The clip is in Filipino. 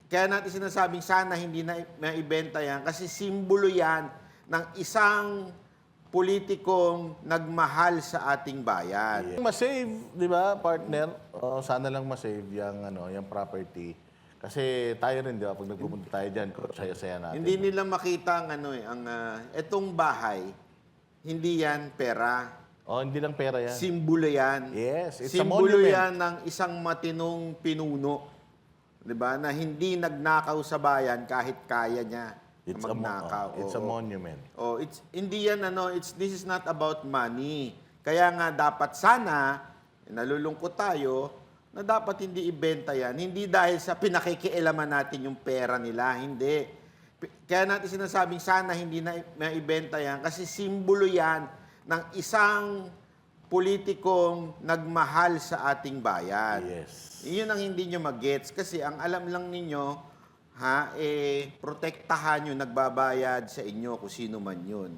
Kaya natin sinasabing sana hindi na maibenta yan kasi simbolo yan ng isang politikong nagmahal sa ating bayan. Ma-save, di ba, partner? Sana lang ma-save yung property. Kasi tayo rin, di ba, pag nagpupunta tayo dyan, saya-saya natin. Hindi nila makita etong bahay, hindi yan pera. Hindi lang pera yan. Simbolo yan. Yes, it's a Simbolo monument. yan ng isang matinong pinuno. 'Di ba? Na hindi nagnakaw sa bayan kahit kaya niya magnakaw. It's a monument. Hindi yan this is not about money. Kaya nga dapat sana nalulungkot tayo na dapat hindi ibenta yan. Hindi dahil sa pinakikialaman natin yung pera nila, hindi. Kaya natin sinasabing sana hindi na maibenta yan kasi simbolo yan ng isang politikong nagmahal sa ating bayan. Yes. Iyon ang hindi nyo mag-gets kasi ang alam lang ninyo, protektahan yung nagbabayad sa inyo kung sino man yun.